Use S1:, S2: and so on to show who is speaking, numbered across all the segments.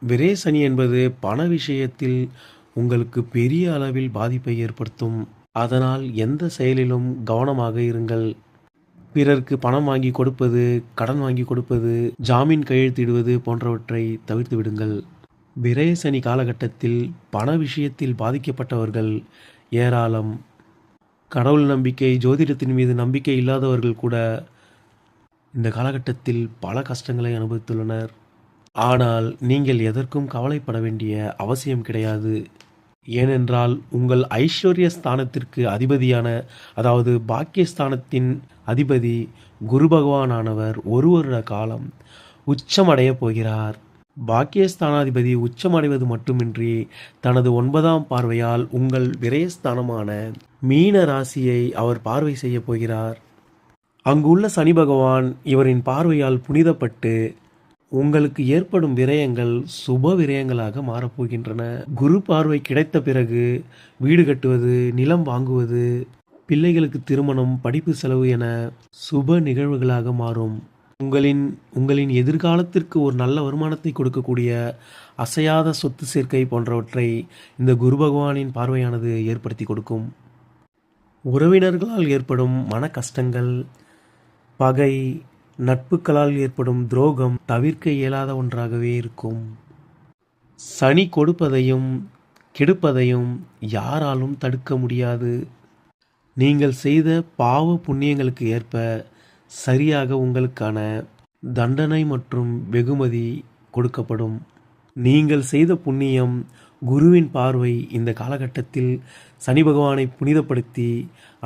S1: விரய சனி என்பது பண விஷயத்தில் உங்களுக்கு பெரிய அளவில் பாதிப்பை ஏற்படுத்தும். அதனால் எந்த செயலிலும் கவனமாக இருங்கள். பிறருக்கு பணம் வாங்கி கொடுப்பது, கடன் வாங்கி கொடுப்பது, ஜாமீன் கையெழுத்திடுவது போன்றவற்றை தவிர்த்து விடுங்கள். விரய சனி காலகட்டத்தில் பண விஷயத்தில் பாதிக்கப்பட்டவர்கள் ஏராளம். கடவுள் நம்பிக்கை, ஜோதிடத்தின் மீது நம்பிக்கை இல்லாதவர்கள் கூட இந்த காலகட்டத்தில் பல கஷ்டங்களை அனுபவித்துள்ளனர். ஆனால் நீங்கள் எதற்கும் கவலைப்பட வேண்டிய அவசியம் கிடையாது. ஏனென்றால் உங்கள் ஐஸ்வர்ய ஸ்தானத்திற்கு அதிபதியான, அதாவது பாக்கியஸ்தானத்தின் அதிபதி குரு பகவானானவர் ஒரு வருட காலம் உச்சமடையப் போகிறார். பாக்கியஸ்தானாதிபதி உச்சமடைவது மட்டுமின்றி தனது 9ஆம் பார்வையால் உங்கள் விரயஸ்தானமான மீன ராசியை அவர் பார்வை செய்ய போகிறார். அங்குள்ள சனி பகவான் இவரின் பார்வையால் புனிதப்பட்டு உங்களுக்கு ஏற்படும் விரயங்கள் சுப விரயங்களாக மாறப்போகின்றன. குரு பார்வை கிடைத்த பிறகு வீடு கட்டுவது, நிலம் வாங்குவது, பிள்ளைகளுக்கு திருமணம், படிப்பு செலவு என சுப நிகழ்வுகளாக மாறும். உங்களின் எதிர்காலத்திற்கு ஒரு நல்ல வருமானத்தை கொடுக்கக்கூடிய அசையாத சொத்து சேர்க்கை போன்றவற்றை இந்த குரு பகவானின் பார்வையானது ஏற்படுத்தி கொடுக்கும். உறவினர்களால் ஏற்படும் மன கஷ்டங்கள், பகை, நட்புகளால் ஏற்படும் துரோகம் தவிர்க்க இயலாத ஒன்றாகவே இருக்கும். சனி கொடுப்பதையும் கெடுப்பதையும் யாராலும் தடுக்க முடியாது. நீங்கள் செய்த பாவ புண்ணியங்களுக்கு ஏற்ப சரியாக உங்களுக்கான தண்டனை மற்றும் வெகுமதி கொடுக்கப்படும். நீங்கள் செய்த புண்ணியம், குருவின் பார்வை இந்த காலகட்டத்தில் சனி பகவானை புனிதப்படுத்தி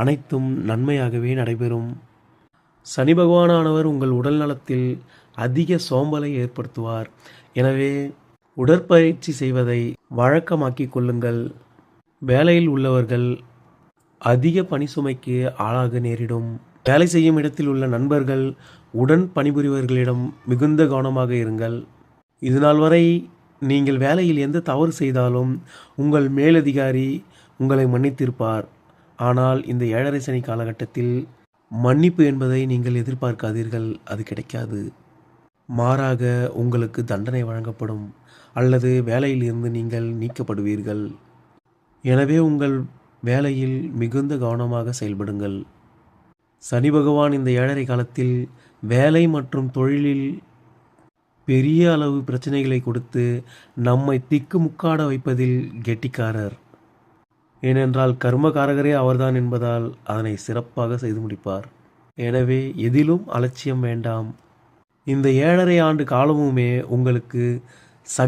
S1: அனைத்தும் நன்மையாகவே நடைபெறும். சனி பகவானானவர் உங்கள் உடல் நலத்தில் அதிக சோம்பலை ஏற்படுத்துவார். எனவே உடற்பயிற்சி செய்வதை வழக்கமாக்கிக் கொள்ளுங்கள். வேலையில் உள்ளவர்கள் அதிக பணி சுமைக்கு ஆளாக நேரிடும். வேலை செய்யும் இடத்தில் உள்ள நண்பர்கள், உடன் பணிபுரிவர்களிடம் மிகுந்த கவனமாக இருங்கள். இதுநாள் வரை நீங்கள் வேலையில் எந்த தவறு செய்தாலும் உங்கள் மேலதிகாரி உங்களை மன்னித்திருப்பார். ஆனால் இந்த 7.5 சனி காலகட்டத்தில் மன்னிப்பு என்பதை நீங்கள் எதிர்பார்க்காதீர்கள். அது கிடைக்காது. மாறாக உங்களுக்கு தண்டனை வழங்கப்படும் அல்லது வேலையில் இருந்து நீங்கள் நீக்கப்படுவீர்கள். எனவே உங்கள் வேலையில் மிகுந்த கவனமாக செயல்படுங்கள். சனி பகவான் இந்த 7.5 காலத்தில் வேலை மற்றும் தொழிலில் பெரிய அளவு பிரச்சனைகளை கொடுத்து நம்மை திக்குமுக்காட வைப்பதில் கெட்டிக்காரர். ஏனென்றால் கர்மகாரகரே அவர்தான் என்பதால் அதனை சிறப்பாக செய்து முடிப்பார். எனவே எதிலும் அலட்சியம் வேண்டாம். இந்த 7.5 ஆண்டு காலமுமே உங்களுக்கு